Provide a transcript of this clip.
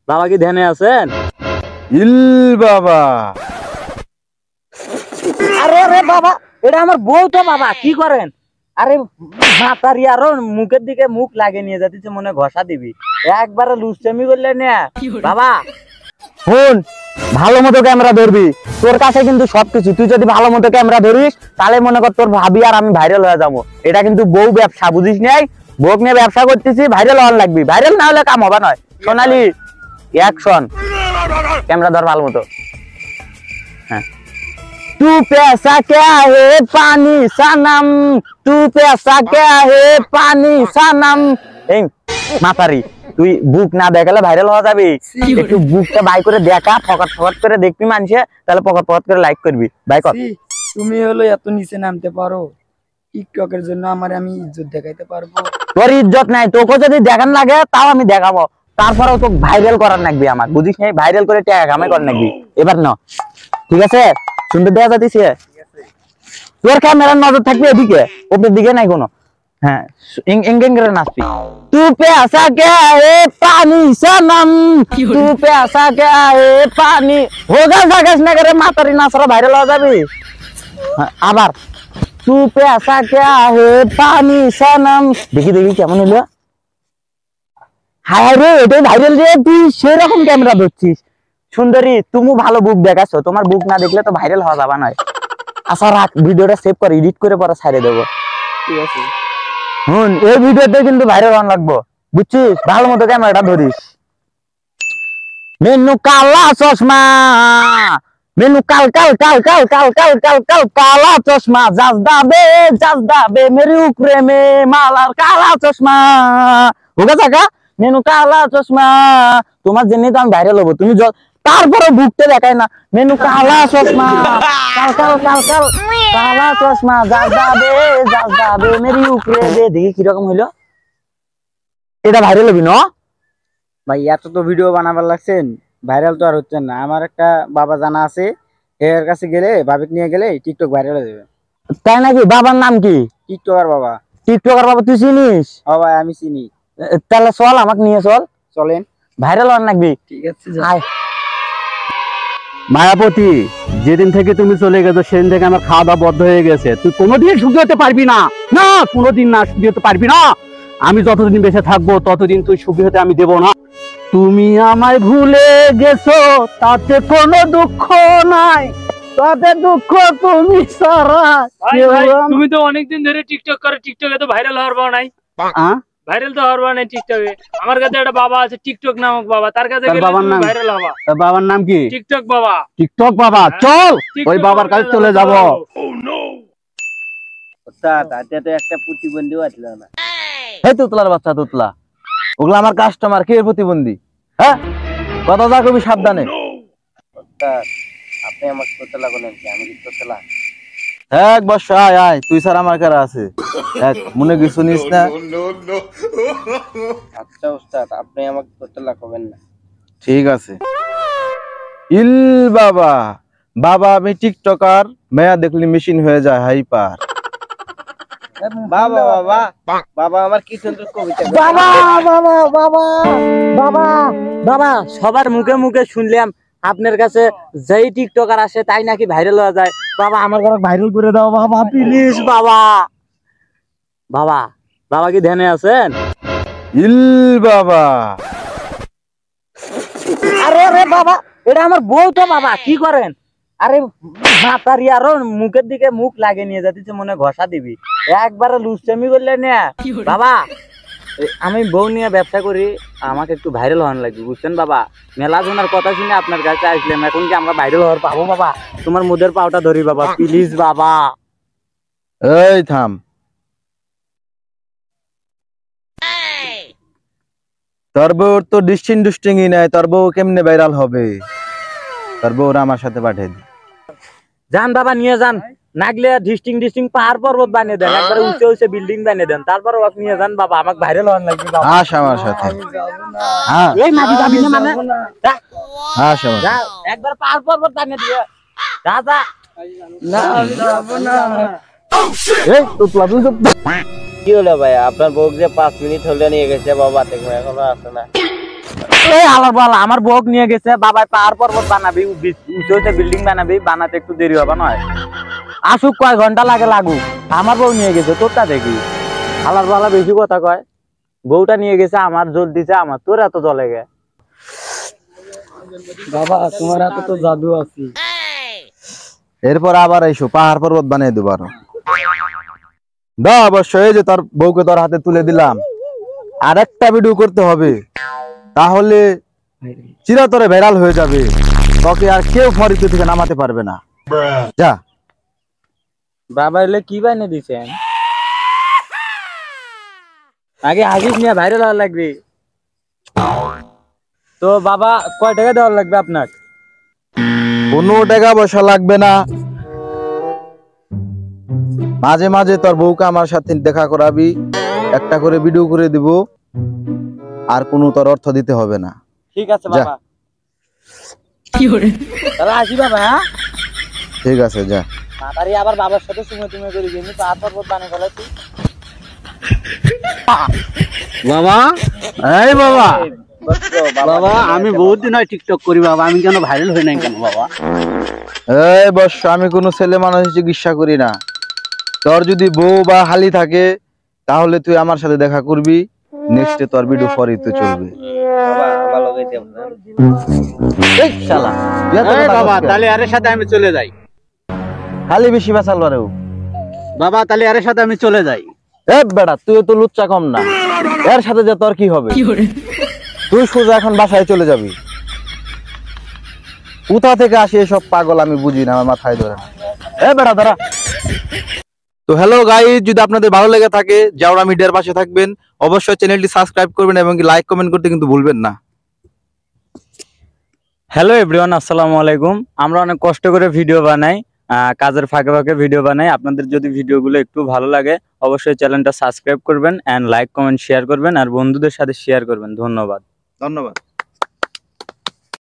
বাবা কি ধ্যানে আছেন? ইল বাবা, আরে আরে বাবা, এটা আমার বউ তো বাবা, কি করেন? আরে মাতারি আরো মুখের দিকে মুখ লাগে নিয়ে যাচ্ছে, মনে ঘষা দিবি, একবারে লুচ্চামি করলে না বাবা। শুন, ভালো মতো ক্যামেরা ধরবি, তোর কাছে কিন্তু সবকিছু, তুই যদি ভালো মতো ক্যামেরা ধরিস তাহলে মনে কর তোর ভাবি আর আমি ভাইরাল হয়ে যাবো। এটা কিন্তু বউ ব্যবসা, বুঝিস নাই? বউ নিয়ে ব্যবসা করতেছি, ভাইরাল হওয়ার লাগবি, ভাইরাল না হলে কাম হবে নয়। সোনালি অ্যাকশন, ক্যামেরা ধর ভালো মতো। হ্যাঁ, तू पैसा क्या है पानी सनम, तू पैसा क्या है पानी सनम। এই মাতারি, তুই বুক না দেখালে ভাইরাল হওয়া যাবে, একটু বুকটা বাই করে দেখা, ফকট ফকট করে দেখবি মানুষে, তাহলে পকট পকট করে লাইক করবি। বাই কর। তুমি হলো এত নিচে নামতে পারো, টিকটকের জন্য আমার আমি ইজ্জত দেখাইতে পারবো? তোর ইজ্জত নাই, তোকে যদি দেখান লাগে তাও আমি দেখাবো, তারপরেও তোকে ভাইরাল করার লাগবে আমার, বুঝিস নাই? ভাইরাল করে টাকা কামাই করার লাগবে। এবার না, ঠিক আছে? সুন্দর দেখা যাচ্ছে, তোর ক্যামেরার নজর থাকবে এদিকে, ওপরের দিকে নাই কোনো। হ্যাঁ, এঙ্গেং করে নাচবি। तू पैसा क्या है पानी सनम, तू पैसा क्या है पानी। होगा जागास ना करे मातारी नाचरा ভাইরাল হয়ে যাবে। আবার तू पैसा क्या है पानी सनम, দেখি দেখি কেমন হলো। হায় রে, এটাই ভাইরাল রে, তুই সেরকম ক্যামেরা ধরছিস। সুন্দরী, তুমি ভালো বুক দেখাচ্ছো, তোমার বুক না দেখলে তো ভাইরাল হওয়া যাবে না। আচ্ছা রাখ, ভিডিওটা সেভ করে এডিট করে পরে ছাড়ে দেবো। ঠিক আছে। হুন, এই ভিডিওতে কিন্তু ভাইরাল হওয়ার লাগবো, বুঝছিস? ভালো মতো ক্যামেরাটা ধরিস। মেনু কালা চশমা, মেনু কাল কাল কাল কাল কাল কাল কাল কাল কালা চশমা, জাজদা বে মেরি উপরে মে মালার কালা চশমা। হোগা জায়গা মেনু কালা চশমা, তোমার জন্যই তো আমি ভাইরাল হবো। তুমি তারপরে বুকতে দেখায় না, মেনু কালা চশমা, কাল কাল কাল কাল কালা চশমা, জাজদা বে মেরি উপরে বে। দেখি কিরকম হইলো, এটা ভাইরাল হবি না? ভাই এত তো ভিডিও বানাবার লাগছেন, ভাইরাল তো আর হচ্ছে না। আমার একটা বাবা জানা আছে, এর কাছে গেলে, ভাবিক নিয়ে গেলে টিকটক ভাইরাল হয়ে যাবে। তাই নাকি? বাবার নাম কি? টিকটকার বাবা। টিকটকার বাবা তুই চিনিস? ও ভাই আমি চিনি। তাহলে চল, আমাকে নিয়ে চল, চলেন। ভাইরাল হওয়ার লাগবি। ঠিক আছে। মায়াপতি, যেদিন থেকে তুমি চলে গেছো সেদিন থেকে আমার খাওয়া দাওয়া বন্ধ হয়ে গেছে। তুই কোনোদিন সুখী হতে পারবি না, না কোনোদিন না সুখী হতে পারবি না। আমি যতদিন বেঁচে থাকবো ততদিন তুই সুখী হতে আমি দেবো না। তুমি আমায় ভুলে গেছো, তাতে কোনো দুঃখ নাই, তাতে দুঃখ তুমি সারা। তুমি তো অনেকদিন ধরে টিকটক করে, টিকটকে তো ভাইরাল হওয়ার পাও নাই। ভাইরাল তো হওয়ার নাই টিকটকে। আমার কাছে একটা বাবা আছে টিকটক নামক বাবা, তার কাছে গেলে তুমি ভাইরাল হবা। বাবার নাম কি? টিকটক বাবা। টিকটক বাবা, চল ওই বাবার কাছে চলে যাব। তাতে তো একটা প্রতিবন্ধীও আসলো না। এই তুতলার বাচ্চা, তুতলা, ওগুলো আমার কাস্টমার, কে প্রতিবন্ধী? হ্যাঁ, কথা যা কবি সাবধানে। আপনি আমার তোতলা বলেন কি? আমি কি তোতলা? এক বর্ষ আয় আয়, তুই স্যার আমার কারা আছে, এক মনে কিছু নিস না। আচ্ছা ওস্তাদ, আপনি আমাকে তোতলা করবেন না। ঠিক আছে। ইল বাবা, বাবা আমি টিকটকার, মেয়া দেখলি মেশিন হয়ে যায় হাইপার। বাবা বাবা বাবা, আমার কি সুন্দর কবিতা। বাবা বাবা বাবা বাবা বাবা, সবার মুখে মুখে শুনলাম আপনার কাছে যেই টিকটকার আসে তাই নাকি ভাইরাল হয়ে যায়। বাবা আমার ঘরে ভাইরাল করে দাও বাবা, প্লিজ বাবা। বাবা, বাবা কি ধ্যানে আছেন? ইল বাবা, আরে আরে বাবা, এটা আমার বউ তো বাবা, কি করেন? আরে মাতারি আরো মুখের দিকে মুখ লাগে নিয়ে যাচ্ছে, মনে ঘষা দিবি, একবারে লুচ্চামি করলে না বাবা। আমি বউ নিয়ে ব্যবসা করি, আমাকে একটু ভাইরাল হওয়ার লাগবে, বুঝছেন বাবা? মেলা জনের কথা শুনে আপনার কাছে আসলাম, এখন কি আমরা ভাইরাল হওয়ার পাবো বাবা? তোমার মুদের পাওটা ধরি বাবা, প্লিজ বাবা। এই থাম, তোর বউর তো ডিস্টিংই নাই, তোর বউ কেমনে ভাইরাল হবে? তোর বউরা আমার সাথে পাঠিয়ে দি। যান বাবা, নিয়ে যান, নাগলে ডিস্টিং পাহাড় পর্বত বানিয়ে দেন, একবারে উঁচে উঁচে বিল্ডিং বানিয়ে দেন, তারপর ওকে নিয়ে যান বাবা, আমাকে ভাইরাল হওয়ার লাগবে বাবা। আস আমার সাথে। হ্যাঁ, এই মাটি যাবি না মানে? আস আমার যা, একবার পাহাড় পর্বত বানিয়ে দিয়ে যা যা। না আমি যাব না। এই তুতলা, তুই তো কি হলো ভাই, আপনার বউ যে 5 মিনিট হলে নিয়ে গেছে বাবা, দেখো এখনো আসে না। এই আলার বালা আমার বউক নিয়ে গেছে বাবাই পাহাড় পর্বত বানাবি উঁচুতে বিল্ডিং বানাবি বানাতে একটু দেরি হবে নয় আসুক কয় ঘন্টা লাগে লাগুক আমার বউ নিয়ে গেছে তোরটা দেখি আলার বালা বেশি কথা কয় বউটা নিয়ে গেছে আমার জোর দিছে আমার তোর এত জলে গে বাবা তোমার হাতে তো জাদু আছে। এরপর আবার এসো পাহাড় পর্বত বানিয়ে দেবো আরো দা অবশ্যই যে তোর বউকে তোর হাতে তুলে দিলাম আর একটা ভিডিও করতে হবে তাহলে চিরতরে ভাইরাল হয়ে যাবে তোকে আর কেউ ফরিদপুর থেকে নামাতে পারবে না যা বাবা এলে কি বানিয়ে দিছেন আগে হাজির নিয়ে ভাইরাল হওয়ার লাগবে তো বাবা কয় টাকা দেওয়ার লাগবে আপনার 15 টাকা পয়সা লাগবে না মাঝে মাঝে তোর বউকে আমার সাথে দেখা করাবি একটা করে ভিডিও করে দিব আর কোনো তোর অর্থ দিতে হবে না ঠিক আছে বাবা তাহলে আসি বাবা হ্যাঁ ঠিক আছে যা তাড়াতাড়ি আবার বাবার সাথে তুমি করি কিন্তু পাহাড় পর্বত বানিয়ে ফেলেছি বাবা এই বাবা বাবা আমি বহুত দিন হয় টিকটক করি বাবা আমি কেন ভাইরাল হই নাই কেন বাবা এই বর্ষ আমি কোনো ছেলে মানুষ চিকিৎসা করি না তোর যদি বউ বা হালি থাকে তাহলে তুই আমার সাথে দেখা করবি নেক্সটে তোর ভিডিও ফরিদপুর চলবে এই শালা এই বাবা তাহলে আরের সাথে আমি চলে যাই খালি বেশি বাঁচাল রে বাবা তাহলে আরের সাথে আমি চলে যাই এ বেটা তুই তো লুচ্চা কম না এর সাথে যে তোর কি হবে তুই সোজা এখন বাসায় চলে যাবি কোথা থেকে আসে এসব পাগল আমি বুঝি না আমার মাথায় ধরে না এ বেটা দাঁড়া তো হ্যালো গাইস যদি আপনাদের ভালো লেগে থাকে জাওরা মিডিয়ার পাশে থাকবেন অবশ্যই চ্যানেলটি সাবস্ক্রাইব করবেন এবং লাইক কমেন্ট করতে কিন্তু ভুলবেন না হ্যালো এভরিওয়ান আসসালামু আলাইকুম আমরা অনেক কষ্ট করে ভিডিও বানাই কাজের ফাঁকে ফাঁকে ভিডিও বানাই আপনাদের যদি ভিডিওগুলো একটু ভালো লাগে অবশ্যই চ্যানেলটা সাবস্ক্রাইব করবেন এন্ড লাইক কমেন্ট শেয়ার করবেন আর বন্ধুদের সাথে শেয়ার করবেন ধন্যবাদ ধন্যবাদ